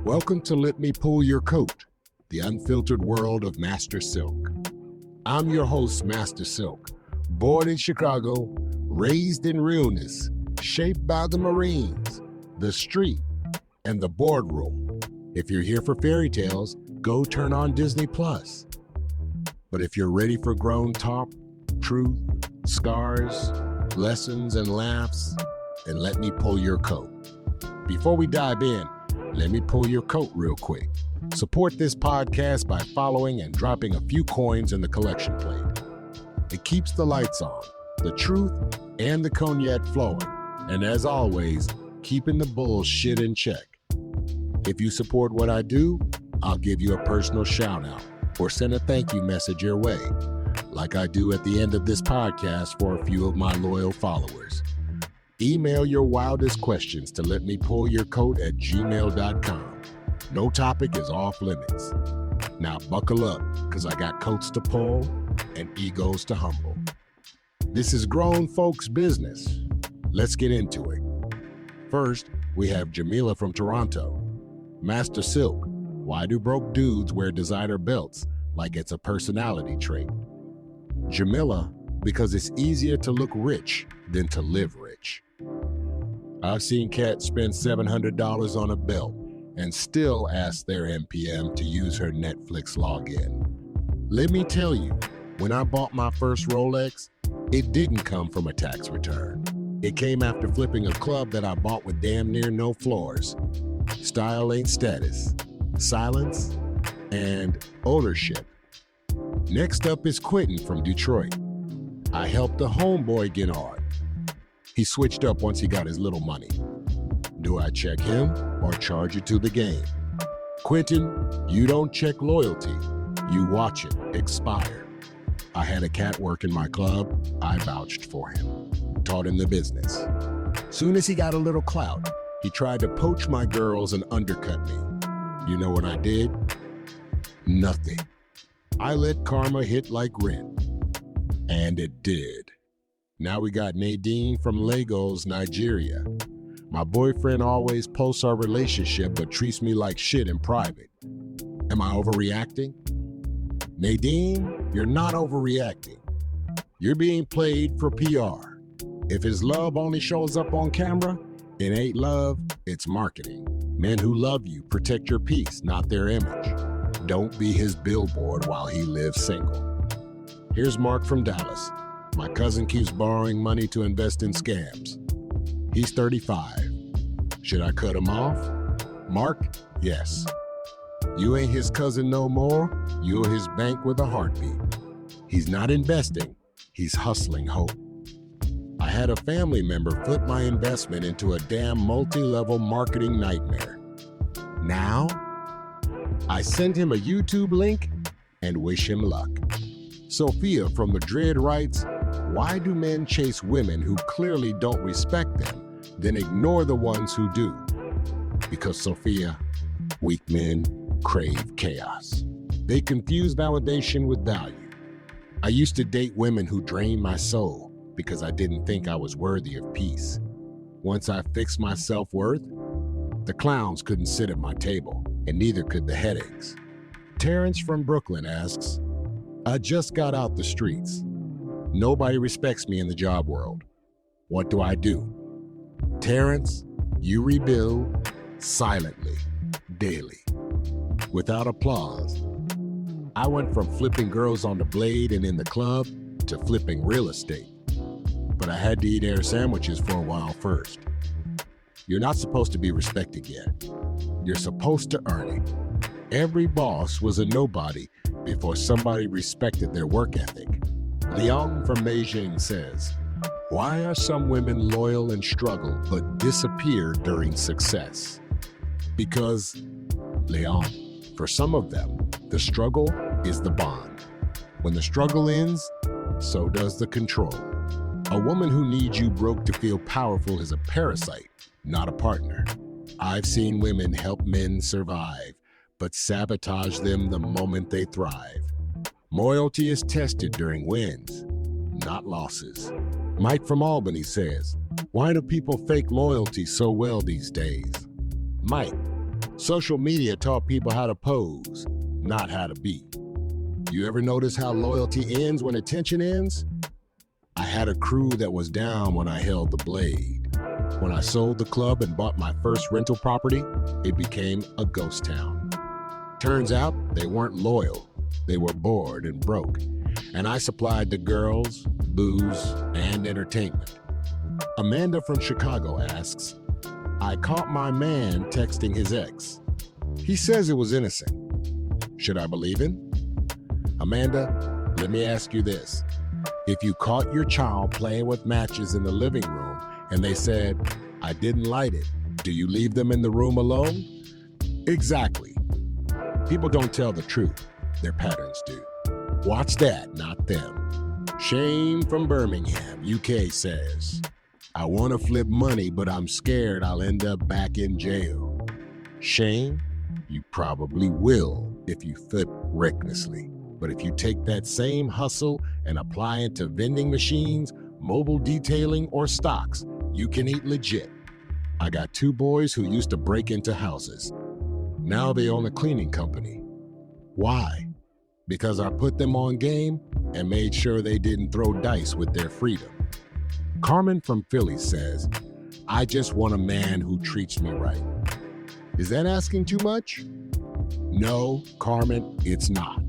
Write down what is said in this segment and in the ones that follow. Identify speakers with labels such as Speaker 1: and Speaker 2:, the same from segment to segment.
Speaker 1: Welcome to Let Me Pull Your Coat, the unfiltered world of Master Silk. I'm your host, Master Silk, born in Chicago, raised in realness, shaped by the Marines, the street, and the boardroom. If you're here for fairy tales, go turn on Disney+. But if you're ready for grown talk, truth, scars, lessons, and laughs, then let me pull your coat. Before we dive in, let me pull your coat real quick. Support this podcast by following and dropping a few coins in the collection plate. It keeps the lights on, the truth, and the cognac flowing. And as always, keeping the bullshit in check. If you support what I do, I'll give you a personal shout out or send a thank you message your way, like I do at the end of this podcast for a few of my loyal followers. Email your wildest questions to letmepullyourcoat@gmail.com. No topic is off limits. Now buckle up, because I got coats to pull and egos to humble. This is grown folks' business. Let's get into it. First, we have Jamila from Toronto. Master Silk, why do broke dudes wear designer belts like it's a personality trait? Jamila, because it's easier to look rich than to live rich. I've seen cats spend $700 on a belt and still ask their MPM to use her Netflix login. Let me tell you, when I bought my first Rolex, it didn't come from a tax return. It came after flipping a club that I bought with damn near no floors. Style ain't status, silence, and ownership. Next up is Quentin from Detroit. I helped a homeboy get on. He switched up once he got his little money. Do I check him or charge it to the game? Quentin, you don't check loyalty. You watch it expire. I had a cat work in my club. I vouched for him. Taught him the business. Soon as he got a little clout, he tried to poach my girls and undercut me. You know what I did? Nothing. I let karma hit like rent. And it did. Now we got Nadine from Lagos, Nigeria. My boyfriend always posts our relationship but treats me like shit in private. Am I overreacting? Nadine, you're not overreacting. You're being played for PR. If his love only shows up on camera, it ain't love, it's marketing. Men who love you protect your peace, not their image. Don't be his billboard while he lives single. Here's Mark from Dallas. My cousin keeps borrowing money to invest in scams. He's 35. Should I cut him off? Mark, yes. You ain't his cousin no more. You're his bank with a heartbeat. He's not investing. He's hustling hope. I had a family member flip my investment into a damn multi-level marketing nightmare. Now, I send him a YouTube link and wish him luck. Sophia from Madrid writes, why do men chase women who clearly don't respect them, then ignore the ones who do? Because, Sophia, weak men crave chaos. They confuse validation with value. I used to date women who drained my soul because I didn't think I was worthy of peace. Once I fixed my self-worth, the clowns couldn't sit at my table, and neither could the headaches. Terrence from Brooklyn asks, I just got out the streets. Nobody respects me in the job world. What do I do? Terrence, you rebuild silently, daily, without applause. I went from flipping girls on the blade and in the club to flipping real estate. But I had to eat air sandwiches for a while first. You're not supposed to be respected yet. You're supposed to earn it. Every boss was a nobody before somebody respected their work ethic. Leon from Beijing says, why are some women loyal and struggle but disappear during success? Because, Leon, for some of them, the struggle is the bond. When the struggle ends, so does the control. A woman who needs you broke to feel powerful is a parasite, not a partner. I've seen women help men survive, but sabotage them the moment they thrive. Loyalty is tested during wins, not losses. Mike from Albany says, why do people fake loyalty so well these days? Mike, Social media taught people how to pose, not how to be. You ever notice how loyalty ends when attention ends? I had a crew that was down when I held the blade. When I sold the club and bought my first rental property, it became a ghost town. Turns out they weren't loyal. They were bored and broke. And I supplied the girls, booze, and entertainment. Amanda from Chicago asks, I caught my man texting his ex. He says it was innocent. Should I believe him? Amanda, let me ask you this. If you caught your child playing with matches in the living room and they said, I didn't light it, do you leave them in the room alone? Exactly. People don't tell the truth. Their patterns do. Watch that, not them. Shane from Birmingham, UK says, I want to flip money, but I'm scared I'll end up back in jail. Shane, you probably will if you flip recklessly. But if you take that same hustle and apply it to vending machines, mobile detailing, or stocks, you can eat legit. I got 2 boys who used to break into houses. Now they own a cleaning company. Why? Because I put them on game and made sure they didn't throw dice with their freedom. Carmen from Philly says, I just want a man who treats me right. Is that asking too much? No, Carmen, it's not.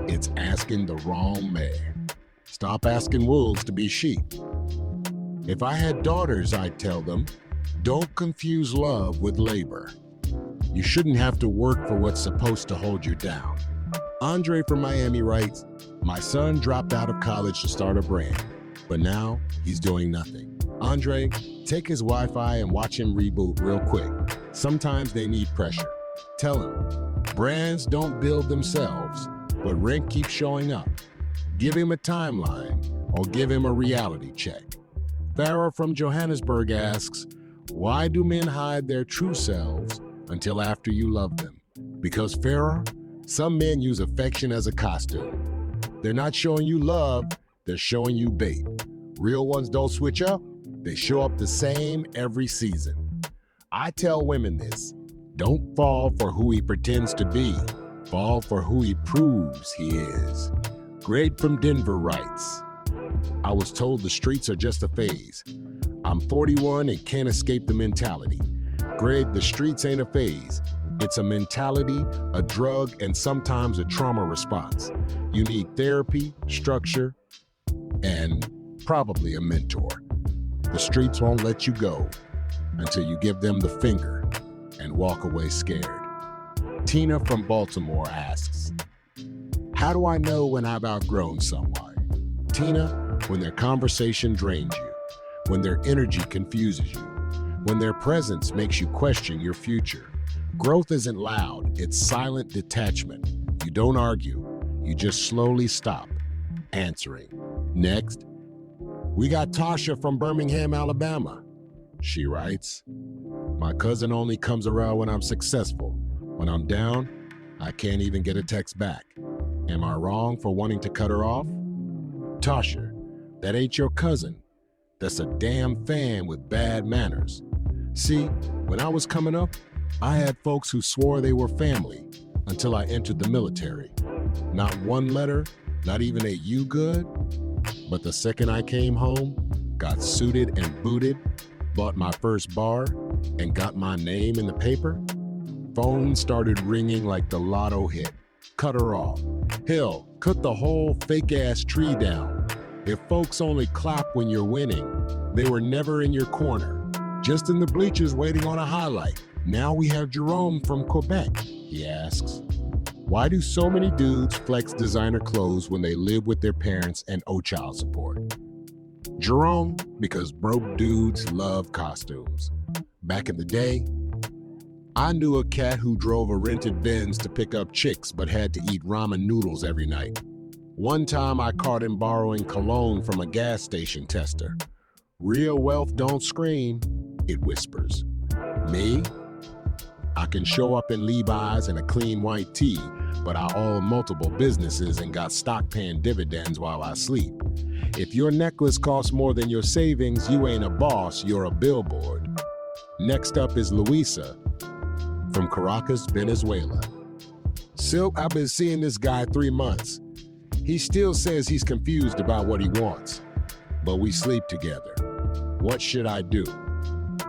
Speaker 1: It's asking the wrong man. Stop asking wolves to be sheep. If I had daughters, I'd tell them, don't confuse love with labor. You shouldn't have to work for what's supposed to hold you down. Andre from Miami writes, my son dropped out of college to start a brand, but now he's doing nothing. Andre, take his Wi-Fi and watch him reboot real quick. Sometimes they need pressure. Tell him, brands don't build themselves, but rent keeps showing up. Give him a timeline or give him a reality check. Farah from Johannesburg asks, why do men hide their true selves until after you love them? Because Farah, some men use affection as a costume. They're not showing you love, they're showing you bait. Real ones don't switch up, they show up the same every season. I tell women this, don't fall for who he pretends to be, fall for who he proves he is. Greg from Denver writes, I was told the streets are just a phase. I'm 41 and can't escape the mentality. Greg, the streets ain't a phase. It's a mentality, a drug, and sometimes a trauma response. You need therapy, structure, and probably a mentor. The streets won't let you go until you give them the finger and walk away scared. Tina from Baltimore asks, how do I know when I've outgrown someone? Tina, when their conversation drains you, when their energy confuses you, when their presence makes you question your future. Growth isn't loud, it's silent detachment. You don't argue, you just slowly stop answering. Next, we got Tasha from Birmingham, Alabama. She writes, my cousin only comes around when I'm successful. When I'm down, I can't even get a text back. Am I wrong for wanting to cut her off? Tasha, that ain't your cousin. That's a damn fan with bad manners. See, when I was coming up, I had folks who swore they were family until I entered the military. Not one letter, not even a you good. But the second I came home, got suited and booted, bought my first bar, and got my name in the paper, phone started ringing like the lotto hit. Cut her off. Hell, cut the whole fake-ass tree down. If folks only clap when you're winning, they were never in your corner, just in the bleachers waiting on a highlight. Now we have Jerome from Quebec. He asks, why do so many dudes flex designer clothes when they live with their parents and owe child support? Jerome, because broke dudes love costumes. Back in the day, I knew a cat who drove a rented Benz to pick up chicks but had to eat ramen noodles every night. One time I caught him borrowing cologne from a gas station tester. Real wealth don't scream, it whispers. Me? I can show up in Levi's and a clean white tee, but I own multiple businesses and got stock paying dividends while I sleep. If your necklace costs more than your savings, you ain't a boss, you're a billboard. Next up is Louisa from Caracas, Venezuela. Silk, I've been seeing this guy 3 months. He still says he's confused about what he wants, but we sleep together. What should I do?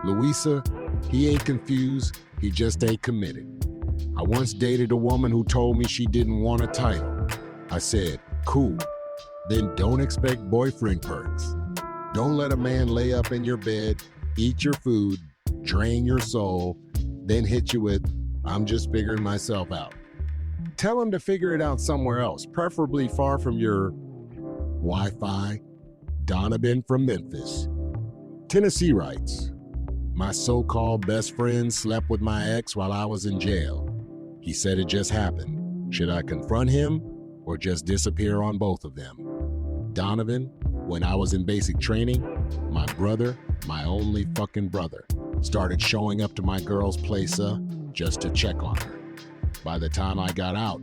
Speaker 1: Louisa, he ain't confused, he just ain't committed. I once dated a woman who told me she didn't want a title. I said, cool, then don't expect boyfriend perks. Don't let a man lay up in your bed, eat your food, drain your soul, then hit you with, I'm just figuring myself out. Tell him to figure it out somewhere else, preferably far from your Wi-Fi. Donovan from Memphis. Tennessee writes, my so-called best friend slept with my ex while I was in jail. He said it just happened. Should I confront him or just disappear on both of them? Donovan, when I was in basic training, my brother, my only fucking brother, started showing up to my girl's place just to check on her. By the time I got out,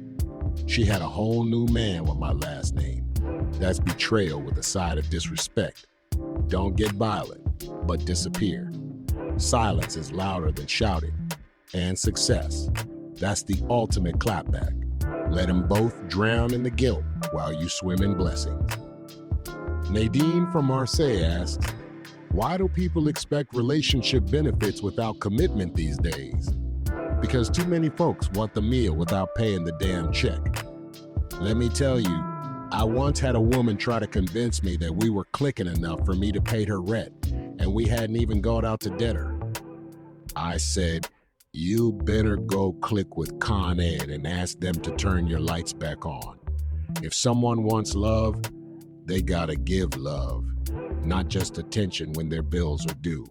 Speaker 1: she had a whole new man with my last name. That's betrayal with a side of disrespect. Don't get violent, but disappear. Silence is louder than shouting. And success. That's the ultimate clapback. Let them both drown in the guilt while you swim in blessings. Nadine from Marseille asks, why do people expect relationship benefits without commitment these days? Because too many folks want the meal without paying the damn check. Let me tell you, I once had a woman try to convince me that we were clicking enough for me to pay her rent, and we hadn't even gone out to dinner. I said, you better go click with Con Ed and ask them to turn your lights back on. If someone wants love, they gotta give love, not just attention when their bills are due.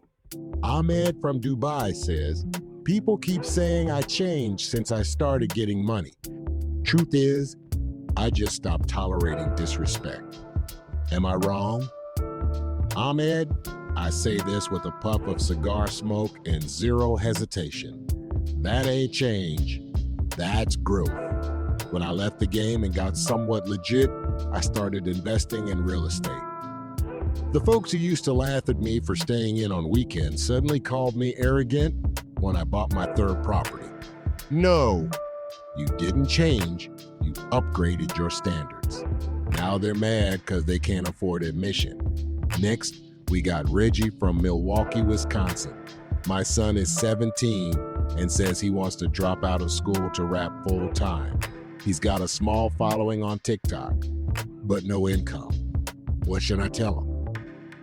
Speaker 1: Ahmed from Dubai says, people keep saying I changed since I started getting money. Truth is, I just stopped tolerating disrespect. Am I wrong? Ahmed, I say this with a puff of cigar smoke and zero hesitation. That ain't change, that's growth. When I left the game and got somewhat legit, I started investing in real estate. The folks who used to laugh at me for staying in on weekends suddenly called me arrogant when I bought my third property. No, you didn't change, you upgraded your standards. Now they're mad because they can't afford admission. Next, we got Reggie from Milwaukee, Wisconsin. My son is 17 and says he wants to drop out of school to rap full time. He's got a small following on TikTok, but no income. What should I tell him?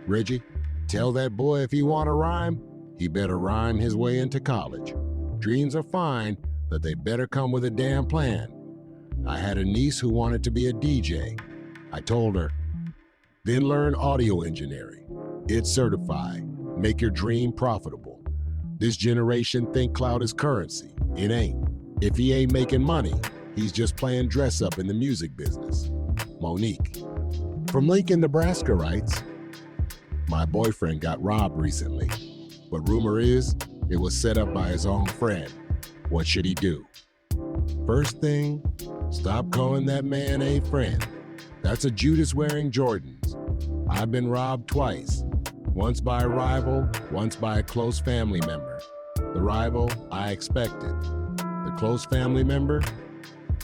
Speaker 1: Reggie, tell that boy if he want to rhyme, he better rhyme his way into college. Dreams are fine, but they better come with a damn plan. I had a niece who wanted to be a DJ. I told her, then learn audio engineering. It's certified. Make your dream profitable. This generation think clout is currency. It ain't. If he ain't making money, he's just playing dress up in the music business. Monique from Lincoln, Nebraska writes, my boyfriend got robbed recently, but rumor is it was set up by his own friend. What should he do? First thing, stop calling that man a friend. That's a Judas wearing Jordans. I've been robbed twice. Once by a rival, once by a close family member. The rival, I expected. The close family member,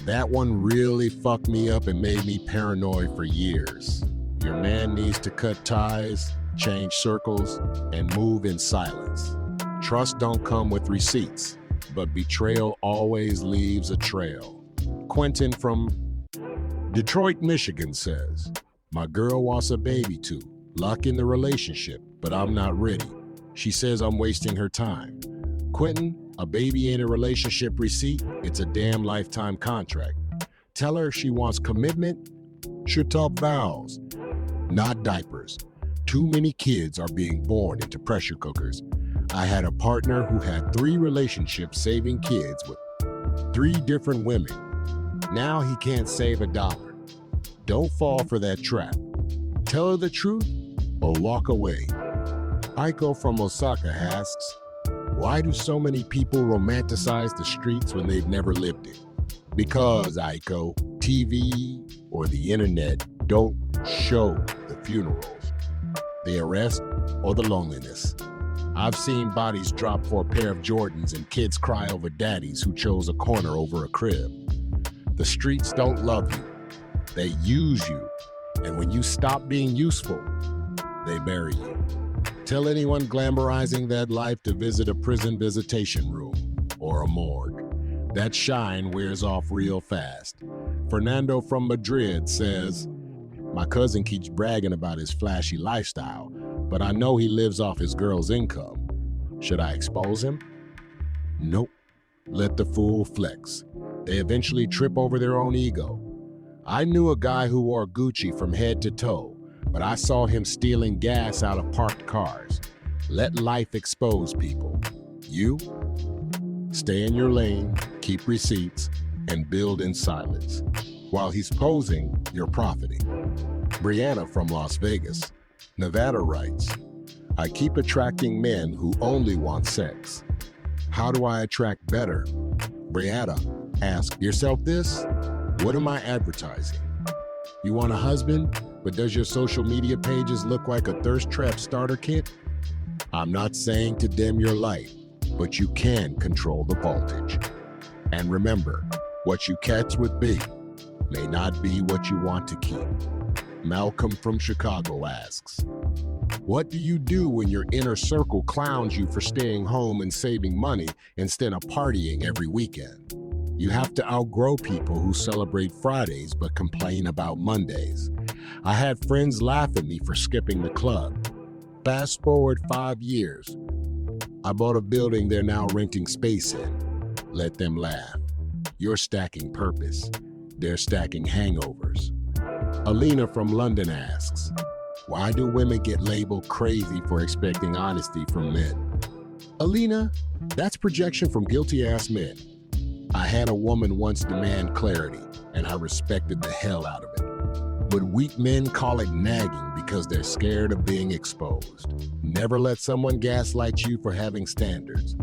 Speaker 1: that one really fucked me up and made me paranoid for years. Your man needs to cut ties, change circles, and move in silence. Trust don't come with receipts, but betrayal always leaves a trail. Quentin from Detroit, Michigan says, my girl wants a baby too. Luck in the relationship, but I'm not ready. She says I'm wasting her time. Quentin, a baby ain't a relationship receipt, it's a damn lifetime contract. Tell her if she wants commitment, should talk vows, not diapers. Too many kids are being born into pressure cookers. I had a partner who had 3 relationships saving kids with 3 different women. Now he can't save $1. Don't fall for that trap. Tell her the truth or walk away. Aiko from Osaka asks, why do so many people romanticize the streets when they've never lived it? Because, Aiko, TV or the internet don't show the funerals, the arrest, or the loneliness. I've seen bodies drop for a pair of Jordans and kids cry over daddies who chose a corner over a crib. The streets don't love you. They use you. And when you stop being useful, they bury you. Tell anyone glamorizing that life to visit a prison visitation room or a morgue. That shine wears off real fast. Fernando from Madrid says, "My cousin keeps bragging about his flashy lifestyle, but I know he lives off his girl's income. Should I expose him?" Nope. Let the fool flex. They eventually trip over their own ego. I knew a guy who wore Gucci from head to toe, but I saw him stealing gas out of parked cars. Let life expose people. You? Stay in your lane, keep receipts, and build in silence. While he's posing, you're profiting. Brianna from Las Vegas, Nevada writes, "I keep attracting men who only want sex. How do I attract better?" Brianna, ask yourself this: what am I advertising? You want a husband, but does your social media pages look like a thirst trap starter kit? I'm not saying to dim your light, but you can control the voltage. And remember, what you catch with B may not be what you want to keep. Malcolm from Chicago asks, "What do you do when your inner circle clowns you for staying home and saving money instead of partying every weekend?" You have to outgrow people who celebrate Fridays but complain about Mondays. I had friends laugh at me for skipping the club. Fast forward 5 years. I bought a building they're now renting space in. Let them laugh. You're stacking purpose. They're stacking hangovers. Alina from London asks, "Why do women get labeled crazy for expecting honesty from men?" Alina, that's projection from guilty-ass men. I had a woman once demand clarity, and I respected the hell out of it. But weak men call it nagging because they're scared of being exposed. Never let someone gaslight you for having standards.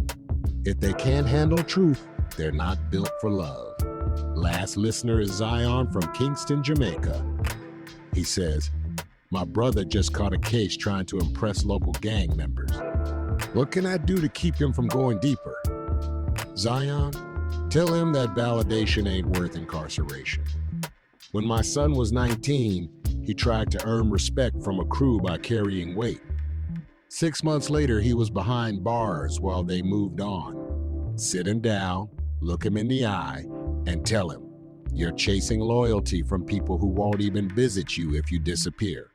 Speaker 1: If they can't handle truth, they're not built for love. Last listener is Zion from Kingston, Jamaica. He says, "My brother just caught a case trying to impress local gang members. What can I do to keep him from going deeper?" Zion, tell him that validation ain't worth incarceration. When my son was 19, he tried to earn respect from a crew by carrying weight. 6 months later, he was behind bars while they moved on. Sit him down, look him in the eye, and tell him, you're chasing loyalty from people who won't even visit you if you disappear.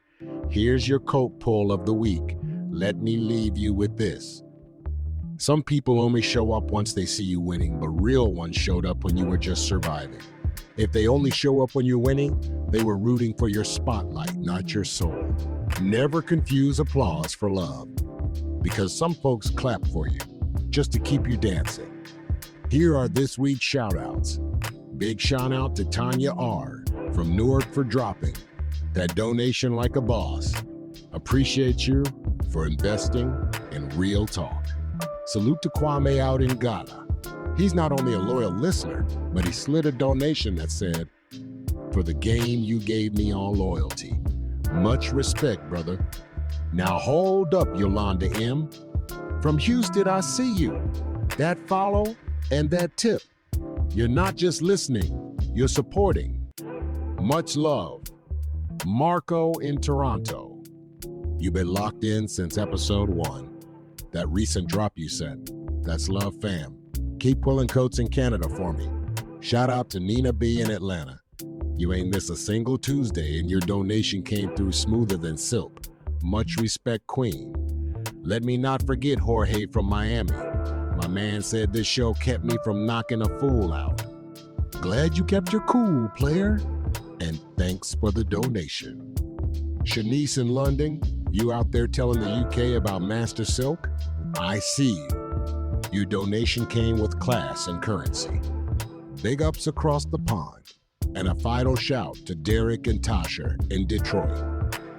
Speaker 1: Here's your coat pull of the week. Let me leave you with this. Some people only show up once they see you winning, but real ones showed up when you were just surviving. If they only show up when you're winning, they were rooting for your spotlight, not your soul. Never confuse applause for love, because some folks clap for you just to keep you dancing. Here are this week's shout-outs. Big shout-out to Tanya R. from Newark for dropping that donation like a boss. Appreciate you for investing in real talk. Salute to Kwame out in Ghana. He's not only a loyal listener, but he slid a donation that said, "For the game you gave me on loyalty. Much respect, brother." Now hold up, Yolanda M. From Houston, I see you. That follow and that tip. You're not just listening, you're supporting. Much love. Marco in Toronto. You've been locked in since episode 1. That recent drop you sent. That's love, fam. Keep pulling coats in Canada for me. Shout out to Nina B in Atlanta. You ain't miss a single Tuesday and your donation came through smoother than silk. Much respect, Queen. Let me not forget Jorge from Miami. My man said this show kept me from knocking a fool out. Glad you kept your cool, player. And thanks for the donation. Shanice in London, you out there telling the UK about Master Silk? I see you. Your donation came with class and currency. Big ups across the pond. And a final shout to Derek and Tasha in Detroit.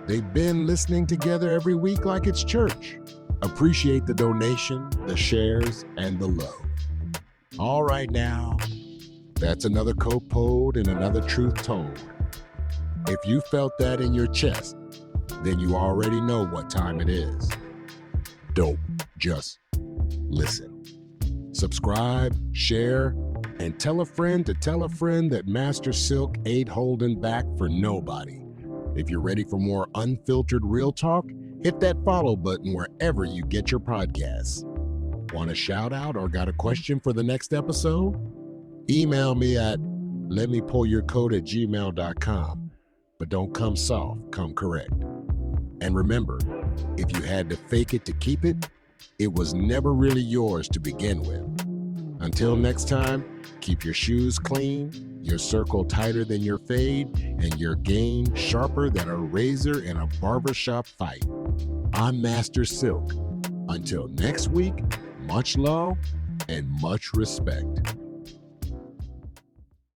Speaker 1: They've been listening together every week like it's church. Appreciate the donation, the shares, and the love. All right now, that's another coat pulled and another truth told. If you felt that in your chest, then you already know what time it is. Dope. Just listen. Subscribe, share, and tell a friend to tell a friend that Master Silk ain't holding back for nobody. If you're ready for more unfiltered real talk, hit that follow button wherever you get your podcasts. Want a shout out or got a question for the next episode? Email me at letmepullyourcode@gmail.com. But don't come soft, come correct. And remember, if you had to fake it to keep it, it was never really yours to begin with. Until next time, keep your shoes clean, your circle tighter than your fade, and your game sharper than a razor in a barbershop fight. I'm Master Silk. Until next week, much love and much respect.